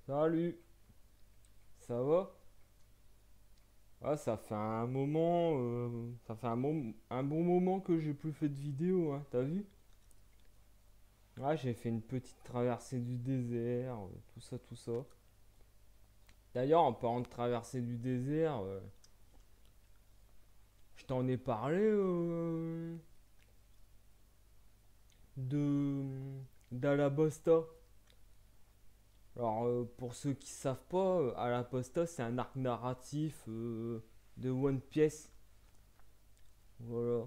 Salut, ça va? Ah, ça fait un moment, ça fait un bon moment que j'ai plus fait de vidéo, hein, t'as vu? Ah, j'ai fait une petite traversée du désert, tout ça, tout ça. D'ailleurs, en parlant de traversée du désert, je t'en ai parlé de d'Alabosta. Alors, pour ceux qui savent pas, Alabosta, c'est un arc narratif de One Piece. Voilà.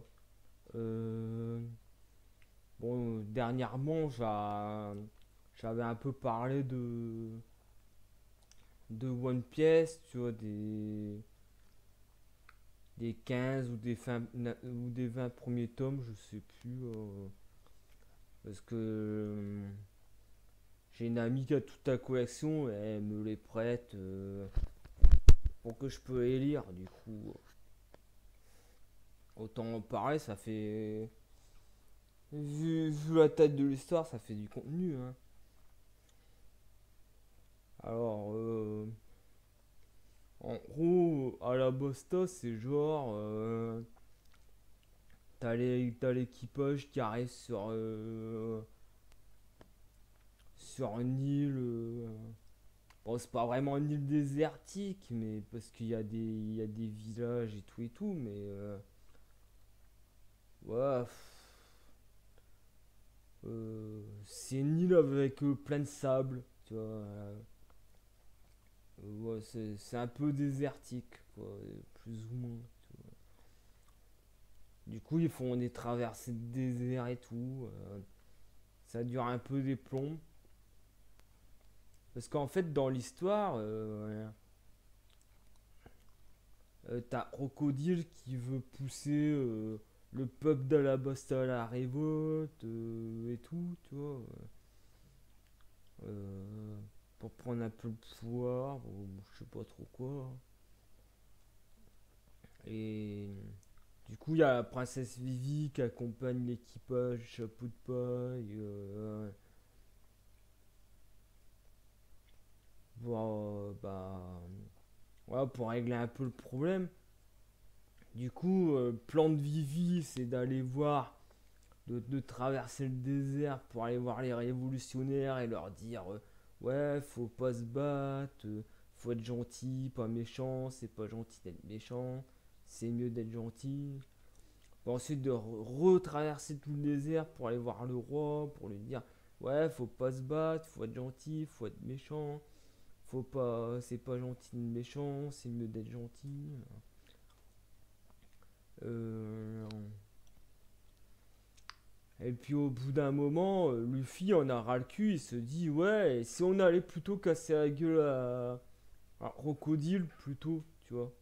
Euh, Bon, dernièrement, j'avais un peu parlé de One Piece, tu vois, des 15 ou des 20 premiers tomes, je sais plus. Parce que j'ai une amie qui a toute ta collection et elle me les prête pour que je peux les lire. Du coup, autant en parler, ça fait. Vu la tête de l'histoire, ça fait du contenu, hein. Alors, en gros, à la Bosta, c'est genre. T'as l'équipage qui arrive sur une île. Bon, c'est pas vraiment une île désertique, mais parce il y a des villages et tout, mais ouais, c'est une île avec plein de sable, tu vois. Ouais, c'est un peu désertique, quoi, plus ou moins. Du coup, ils font des traversées de désert et tout. Ça dure un peu des plombs. Parce qu'en fait, dans l'histoire, t'as Crocodile qui veut pousser le peuple d'Alabasta à la révolte et tout, tu vois. Euh, pour prendre un peu le pouvoir, ou je sais pas trop quoi. Et du coup, il y a la princesse Vivi qui accompagne l'équipage chapeau de paille. Bah, voilà, pour régler un peu le problème. Du coup, le plan de Vivi, c'est d'aller voir de traverser le désert pour aller voir les révolutionnaires et leur dire ouais, faut pas se battre, faut être gentil, pas méchant, c'est pas gentil d'être méchant, c'est mieux d'être gentil. Bon, ensuite, de retraverser tout le désert pour aller voir le roi, pour lui dire ouais, faut pas se battre, faut être gentil, faut être méchant, faut pas, c'est pas gentil d'être méchant, c'est mieux d'être gentil. Euh, Et puis au bout d'un moment, Luffy en a ras le cul, il se dit ouais, et si on allait plutôt casser la gueule à Crocodile plutôt, tu vois.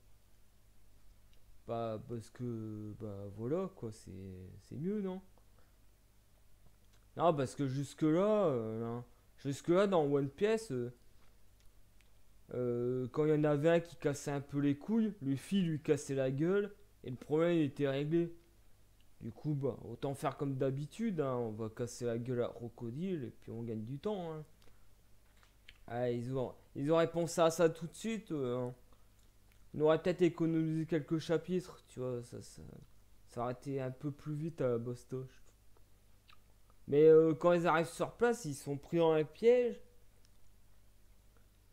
Bah parce que bah voilà quoi, c'est mieux non. Non parce que jusque là dans One Piece, quand il y en avait un qui cassait un peu les couilles, Luffy lui cassait la gueule et le problème était réglé. Du coup bah autant faire comme d'habitude, hein, on va casser la gueule à Crocodile et puis on gagne du temps, hein. Ah, ils auraient pensé à ça tout de suite. On aurait peut-être économisé quelques chapitres, tu vois. Ça aurait été un peu plus vite à la Bostoche. Mais quand ils arrivent sur place, ils sont pris dans un piège.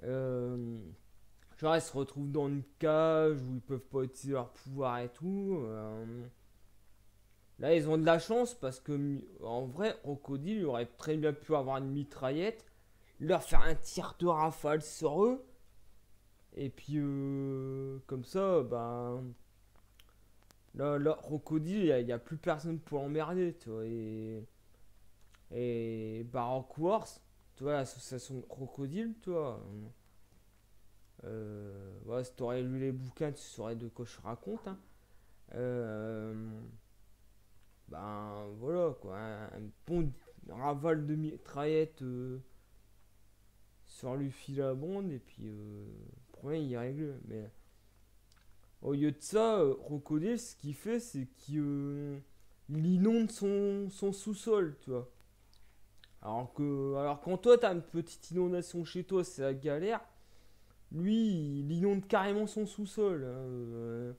Euh, Genre, ils se retrouvent dans une cage où ils peuvent pas utiliser leur pouvoir et tout. Là, ils ont de la chance parce que, en vrai, Crocodile aurait très bien pu avoir une mitraillette, leur faire un tir de rafale sur eux. Et puis, comme ça, ben, là, Crocodile, il y a plus personne pour l'emmerder, tu vois. Et Baroque Wars, tu vois, l'association de Crocodile, tu vois. Ouais, si t'aurais lu les bouquins, tu saurais de quoi je raconte, hein. Euh, ben voilà, quoi. Un bon raval de mitraillette sur Luffy la bande, et puis le problème il est réglé. Mais au lieu de ça, Crocodile, ce qu'il fait, c'est qu'il inonde son sous-sol, tu vois. Alors quand toi t'as une petite inondation chez toi, c'est la galère. Lui, il inonde carrément son sous-sol, hein,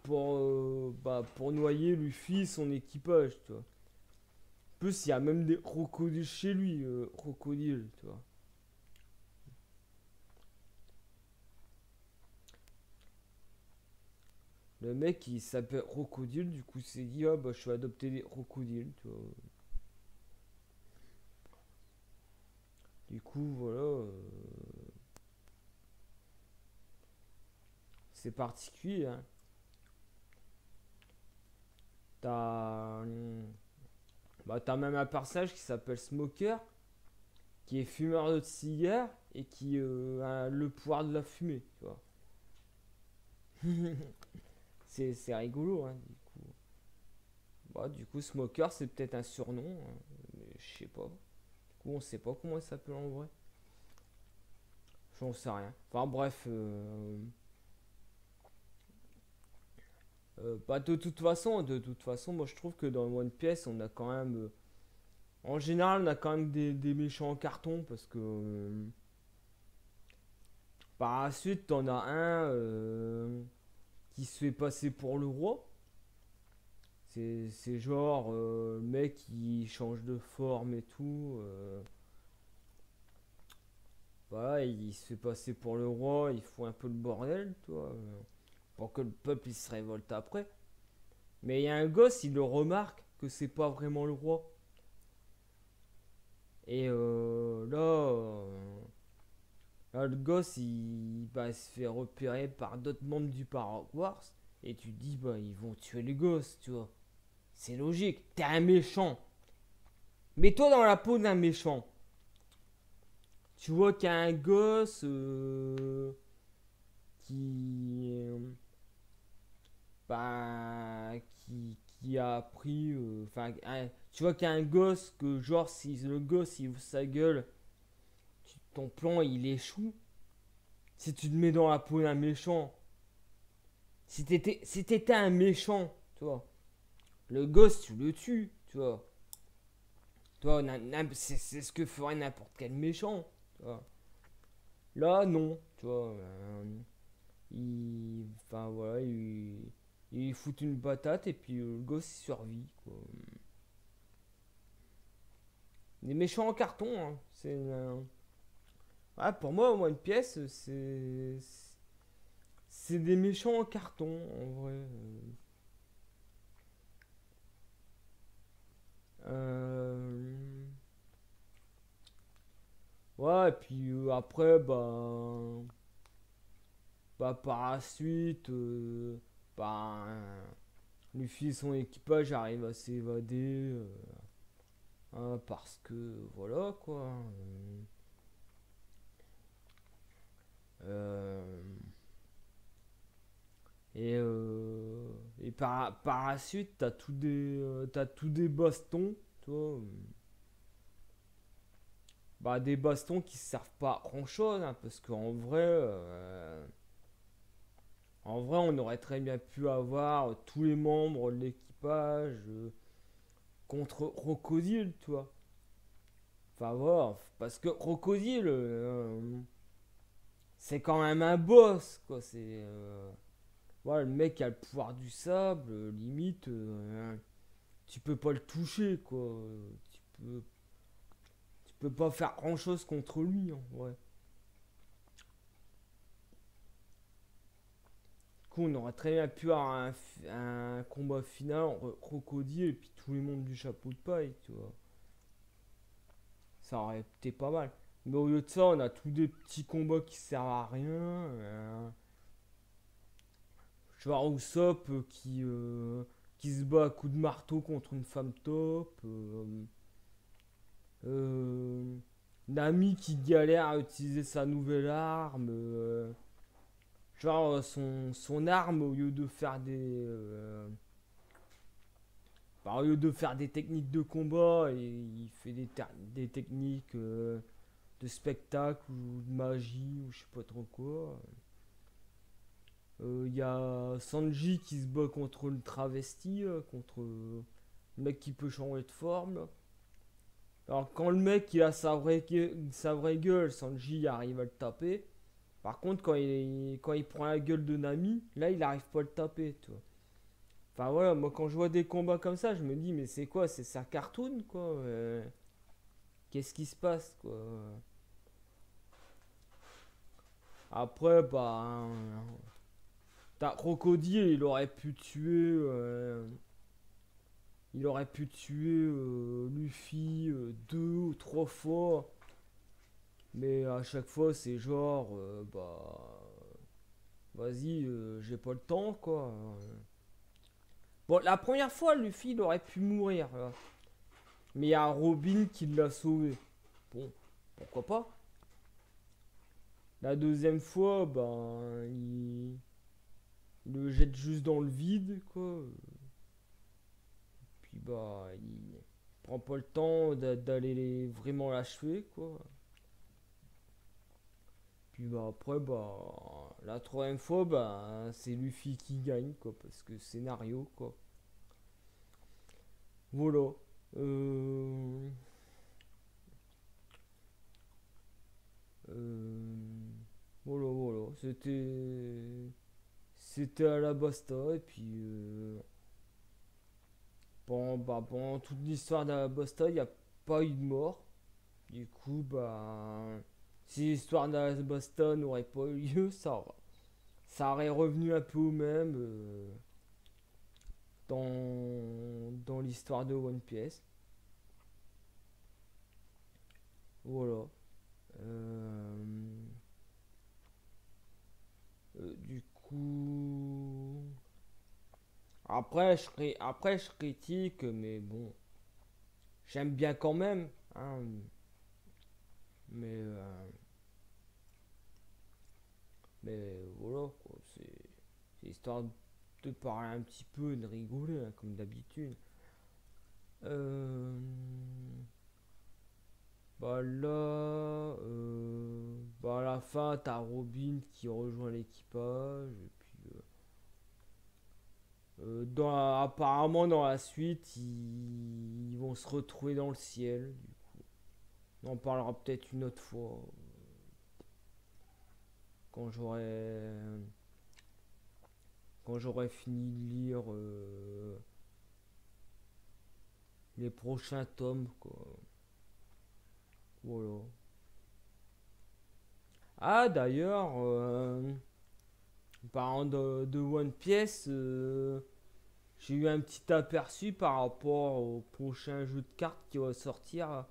pour noyer Luffy et son équipage, tu vois. En plus, il y a même des crocodiles chez lui, crocodiles, tu vois. Le mec, il s'appelle Crocodile, du coup, il s'est dit, ah bah, je vais adopter des crocodiles, tu vois. Du coup, voilà, c'est particulier, hein. T'as. Bah, t'as même un personnage qui s'appelle Smoker, qui est fumeur de cigares et qui a le pouvoir de la fumée, tu vois. C'est rigolo, hein, du coup. Bah, du coup, Smoker, c'est peut-être un surnom, hein, mais je sais pas. Du coup, on sait pas comment il s'appelle en vrai. J'en sais rien. Enfin, bref. Bah, de toute façon, moi je trouve que dans One Piece, on a quand même. En général, on a quand même des méchants en carton parce que. Par la suite, t'en as un qui se fait passer pour le roi. C'est genre le mec qui change de forme et tout. Voilà, il se fait passer pour le roi, il fout un peu le bordel, toi, pour que le peuple il se révolte après. Mais il y a un gosse, il le remarque que c'est pas vraiment le roi. Et là, le gosse, il se fait repérer par d'autres membres du Paraguay. Et tu te dis, bah, ils vont tuer le gosse, tu vois. C'est logique, t'es un méchant. Mets-toi dans la peau d'un méchant. Tu vois qu'il y a un gosse qui, bah, qui a appris. Enfin, tu vois qu'il y a un gosse que, genre, si le gosse il ouvre sa gueule, ton plan il échoue. Si tu te mets dans la peau d'un méchant, si t'étais un méchant, tu vois, le gosse tu le tues, tu vois. Toi, c'est ce que ferait n'importe quel méchant, tu vois. Là, non, tu vois. Enfin voilà, il fout une patate et puis le gosse il survit, quoi. Des méchants en carton, hein. Ouais, pour moi, une pièce, c'est des méchants en carton, en vrai. Euh, Ouais, et puis après, bah, par la suite, bah, Luffy et son équipage arrivent à s'évader, hein, parce que voilà quoi. Euh, et et par la suite, t'as tout des bastons, toi. Bah, des bastons qui servent pas à grand chose, hein, parce qu'en vrai, on aurait très bien pu avoir tous les membres de l'équipage contre Crocodile, tu vois. Enfin voilà, parce que Crocodile, c'est quand même un boss, quoi. Voilà, le mec a le pouvoir du sable, limite, tu peux pas le toucher, quoi. peux, tu peux pas faire grand chose contre lui, hein, ouais. Du coup, on aurait très bien pu avoir un combat final entre Crocodile et puis tous les membres du chapeau de paille, tu vois. Ça aurait été pas mal. Mais au lieu de ça, on a tous des petits combats qui servent à rien. Genre Usopp qui se bat à coups de marteau contre une femme top. Euh, Nami qui galère à utiliser sa nouvelle arme. Genre son arme, au lieu de faire des techniques de combat, et il fait des techniques de spectacle ou de magie ou je sais pas trop quoi. Il y a Sanji qui se bat contre le travesti, contre le mec qui peut changer de forme, là. Alors quand le mec il a sa vraie gueule, Sanji arrive à le taper. Par contre, quand il prend la gueule de Nami, là il arrive pas à le taper, tu vois. Enfin voilà, moi quand je vois des combats comme ça, je me dis, mais c'est quoi? C'est ça cartoon, quoi? Qu'est-ce qui se passe, quoi? Après, bah. T'as Crocodile, il aurait pu tuer Luffy deux ou trois fois. Mais à chaque fois, c'est genre, bah. Vas-y, j'ai pas le temps, quoi. Bon, la première fois, Luffy, il aurait pu mourir, là. Mais il y a Robin qui l'a sauvé. Bon, pourquoi pas? La deuxième fois, ben, il le jette juste dans le vide, quoi. Puis, bah, il prend pas le temps d'aller vraiment l'achever, quoi. Puis, bah, après, bah, la troisième fois, bah, c'est Luffy qui gagne, quoi. Parce que scénario, quoi. Voilà. Euh, euh, voilà, voilà. C'était à la basta. Et puis, pendant toute l'histoire d'Alabasta, il n'y a pas eu de mort. Du coup, bah, si l'histoire d'Alabasta n'aurait pas eu lieu, ça aurait revenu un peu au même dans l'histoire de One Piece. Voilà. Euh, du coup, après, je critique, mais bon, j'aime bien quand même. Hein, mais, euh, mais voilà, quoi. C'est histoire de parler un petit peu, de rigoler, hein, comme d'habitude. Euh, bah là, bah à la fin, t'as Robin qui rejoint l'équipage. Et puis, apparemment, dans la suite, ils vont se retrouver dans le ciel. On en parlera peut-être une autre fois, quand quand j'aurai fini de lire les prochains tomes, quoi. Voilà. Ah, d'ailleurs, parlant de One Piece, j'ai eu un petit aperçu par rapport au prochain jeu de cartes qui va sortir.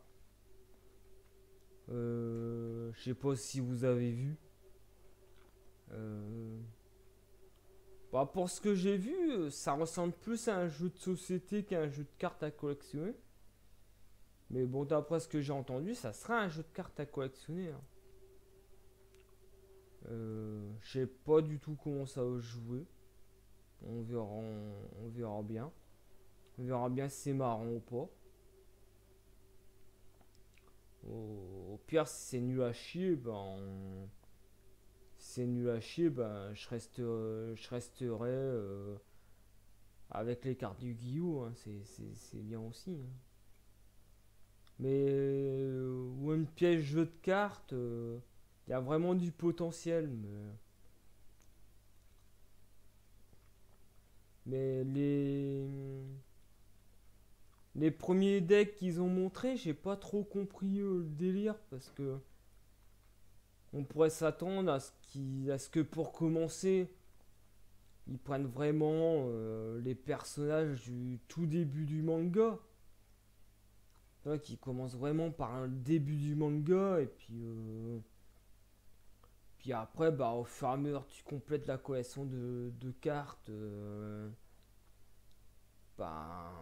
Je sais pas si vous avez vu. Euh, Bah, pour ce que j'ai vu, ça ressemble plus à un jeu de société qu'à un jeu de cartes à collectionner. Mais bon, d'après ce que j'ai entendu, ça sera un jeu de cartes à collectionner, hein. Je sais pas du tout comment ça va jouer. On verra bien. On verra bien si c'est marrant ou pas. Au pire, si c'est nul à chier, si c'est nul à chier, ben, je resterai avec les cartes du Guillou, hein. C'est bien aussi, hein. Mais One Pièce jeu de cartes, il y a vraiment du potentiel. Mais les premiers decks qu'ils ont montrés, j'ai pas trop compris le délire parce que on pourrait s'attendre à ce que pour commencer, ils prennent vraiment les personnages du tout début du manga. Là, qui commence vraiment par un début du manga et puis après, bah, au fur et à mesure que tu complètes la collection de cartes, bah,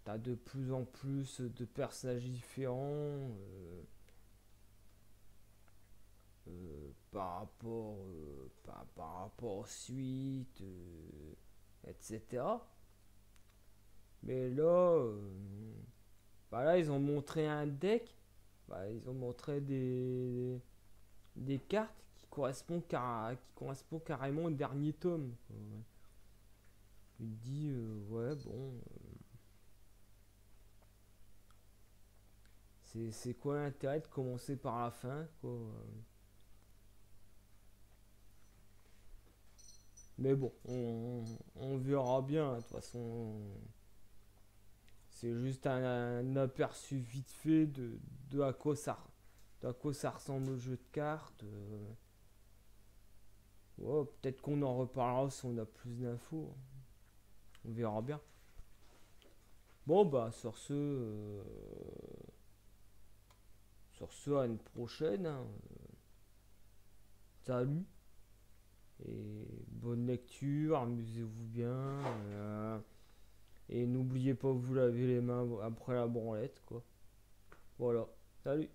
t'as de plus en plus de personnages différents par rapport aux suites, etc. Mais là, bah là, ils ont montré un deck. Bah, ils ont montré des cartes qui correspondent carrément au dernier tome. Il dit, ouais, bon, C'est quoi l'intérêt de commencer par la fin, quoi. Mais bon, on verra bien. De toute façon, c'est juste un aperçu vite fait de à quoi ça ressemble le jeu de cartes. Ouais, peut-être qu'on en reparlera si on a plus d'infos. On verra bien. Bon, bah, sur ce, à une prochaine, hein. Salut. Et bonne lecture, amusez-vous bien. Et n'oubliez pas de vous laver les mains après la branlette, quoi. Voilà. Salut.